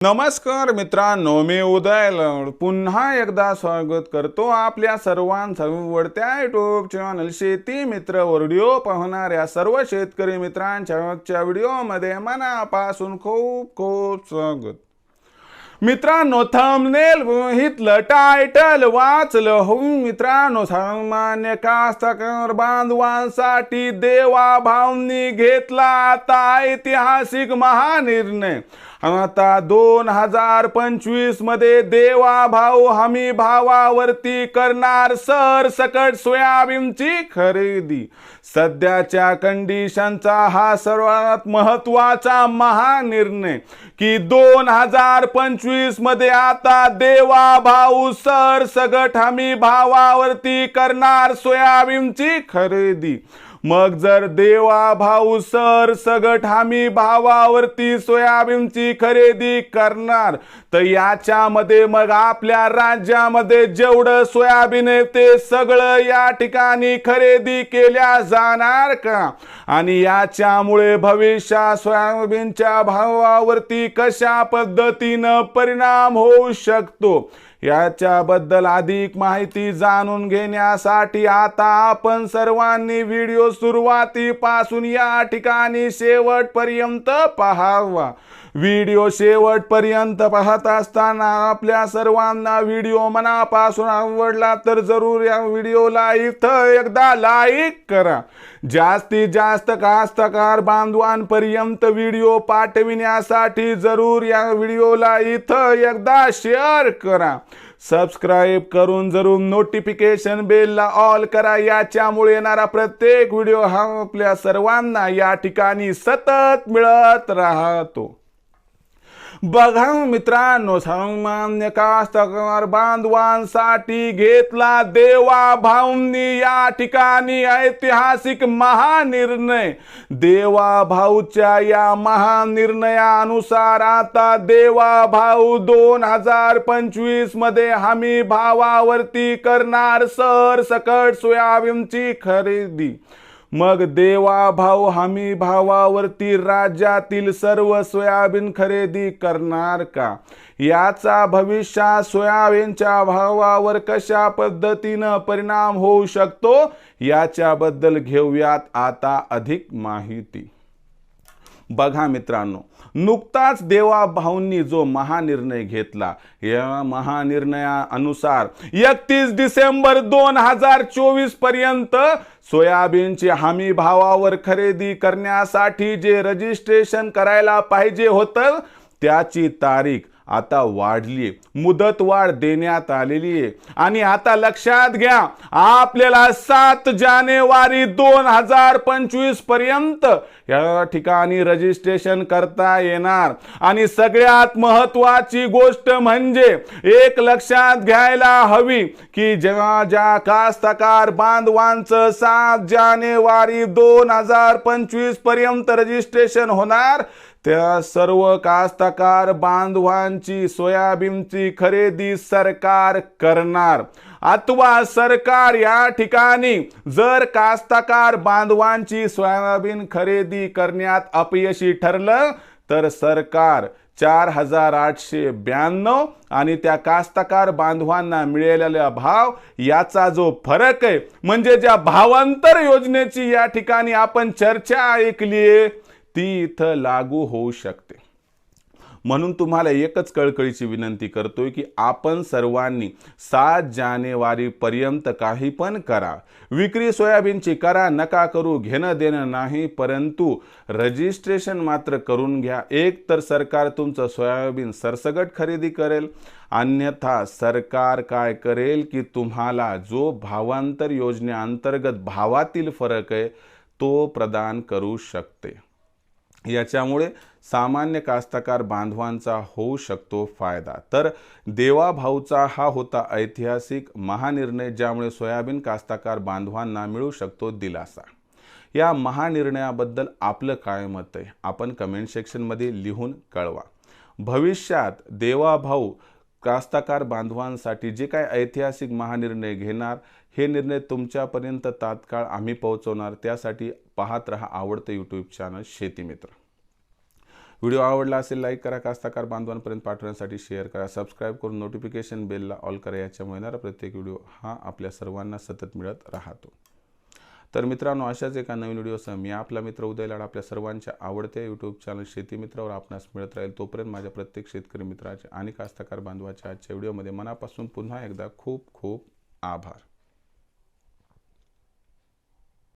नमस्कार मित्रांनो, मी उदय पुन्हा एकदा स्वागत करतो आपल्या सर्वांचं आवडत्या यूट्यूब चॅनल शेती मित्र व्हिडिओ पाहणाऱ्या सर्व शेतकरी मित्रांच्या व्हिडिओमध्ये मनापासून खूप खूप स्वागत। मित्रांनो, थंबनेल बघितलं, टायटल वाचलं हो मित्रांनो, सामान्य कास्तकार बांधवांसाठी देवा भाऊंनी घेतला आता ऐतिहासिक महानिर्णय। आता 2025 मध्ये देवा भाऊ हमी भावावरती करणार सरसकट सोयाबीनची खरेदी। सध्याच्या कंडिशनचा हा सर्वात महत्त्वाचा महानिर्णय की 2025 मध्ये आता देवा भाऊ सरसकट हमी भावावरती करणार सोयाबीनची खरेदी। मग जर देवा भाऊ सरसकट हमी भावावरती सोयाबीनची खरेदी करणार तर याच्यामध्ये मग आपल्या राज्यामध्ये जेवढं सोयाबीन आहे ते सगळं या ठिकाणी खरेदी केल्या जाणार का, आणि याच्यामुळे भविष्यात सोयाबीनच्या भावावरती कशा पद्धतीनं परिणाम होऊ शकतो याच्याबद्दल अधिक माहिती जाणून घेण्यासाठी आता आपण सर्वांनी व्हिडिओ सुरुवातीपासून या ठिकाणी शेवटपर्यंत पाहावा। व्हिडिओ शेवटपर्यंत पाहत असताना आपल्या सर्वांना व्हिडिओ मनापासून आवडला तर जरूर या व्हिडिओला इथं एकदा लाईक करा। जास्तीत जास्त कास्तकार बांधवांपर्यंत व्हिडिओ पाठविण्यासाठी जरूर या व्हिडिओला इथं एकदा शेअर करा। सबस्क्राइब करून जरूर नोटिफिकेशन बेलला ऑल करा, याच्यामुळे येणारा प्रत्येक व्हिडिओ हा आपल्या सर्वांना या ठिकाणी सतत मिळत राहतो। बघा मित्रांनो, सामान्य कास्तकार बांधवांसाठी घेतला देवा भाऊंनी या ठिकाणी ऐतिहासिक महानिर्णय। देवा भाऊच्या या महानिर्णयानुसार आता देवा भाऊ 2025 मध्ये हमी भावावरती करणार सरसकट सोयाबीनची खरेदी। मग देवा भाऊ हमी भावावरती राज्यातील सर्व सोयाबीन खरेदी करणार का, याचा भविष्यात सोयाबीनच्या भावावर कशा पद्धतीनं परिणाम होऊ शकतो याच्याबद्दल घेऊयात आता अधिक माहिती। बघा मित्रांनो, नुकताच देवा भाऊंनी जो महानिर्णय घेतला या महानिर्णयानुसार 31 डिसेंबर 2024 पर्यंत सोयाबीनची हमी भावावर खरेदी करण्यासाठी जे रजिस्ट्रेशन करायला पाहिजे होतं त्याची तारीख आता वाढली, मुदतवाढ देण्यात आलेली आहे। आणि आता लक्षात घ्या, आपल्याला 7 जानेवारी 2025 पर्यंत या ठिकाणी रजिस्ट्रेशन करता येणार। आणि सगळ्यात महत्त्वाची गोष्ट म्हणजे एक लक्षात घ्यायला हवी की जेव्हा ज्या कास्तकार बांधवांचं 7 जानेवारी 2025 पर्यंत रजिस्ट्रेशन होणार त्या सर्व कास्तकार बांधवांची सोयाबीनची खरेदी सरकार करणार, अथवा सरकार या ठिकाणी जर कास्तकार बांधवांची सोयाबीन खरेदी करण्यात अपयशी ठरलं तर सरकार 4892 आणि त्या कास्तकार बांधवांना मिळालेला भाव याचा जो फरक आहे म्हणजे ज्या भावांतर योजनेची या ठिकाणी आपण चर्चा ऐकलीये ती इथं लागू होऊ शकते। म्हणून तुम्हाला एकच कळकळीची विनंती करतोय की आपण सर्वांनी 7 जानेवारी पर्यंत काही पण करा, विक्री सोयाबीनची करा, नका करू, घेणं देणं नाही, परंतु रजिस्ट्रेशन मात्र करून घ्या। एक तर सरकार तुमचं सोयाबीन सरसगट खरेदी करेल, अन्यथा सरकार काय करेल की तुम्हाला जो भावांतर योजनेअंतर्गत भावातील फरक आहे तो प्रदान करू शकते। याच्यामुळे सामान्य कास्तकार बांधवांचा होऊ शकतो फायदा। तर देवा भाऊचा हा होता ऐतिहासिक महानिर्णय, ज्यामुळे सोयाबीन कास्तकार बांधवांना मिळू शकतो दिलासा। या महानिर्णयाबद्दल आपलं काय मत आहे आपण कमेंट सेक्शनमध्ये लिहून कळवा। भविष्यात देवा भाऊ कास्तकार बांधवांसाठी जे काय ऐतिहासिक महानिर्णय घेणार हे निर्णय तुमच्यापर्यंत तात्काळ आम्ही पोहोचवणार। त्यासाठी पाहत रहा आवडते यूट्यूब चॅनल शेती मित्र। व्हिडिओ आवडला असेल लाईक करा, कास्तकार बांधवांपर्यंत पाठवण्यासाठी शेअर करा, सबस्क्राईब करून नोटिफिकेशन बेलला ऑल करा, याच्यामुळे येणारा प्रत्येक व्हिडिओ हा आपल्या सर्वांना सतत मिळत राहतो. तर मित्रांनो, अशाच एका नवीन व्हिडिओसह मी आपला मित्र उदय लाड आपल्या सर्वांच्या आवडत्या यूट्यूब चॅनल शेती मित्रावर आपणास मिळत राहील. तोपर्यंत माझ्या प्रत्येक शेतकरी मित्राचे आणि कास्तकार बांधवाच्या आजच्या व्हिडिओमध्ये मनापासून पुन्हा एकदा खूप खूप आभार.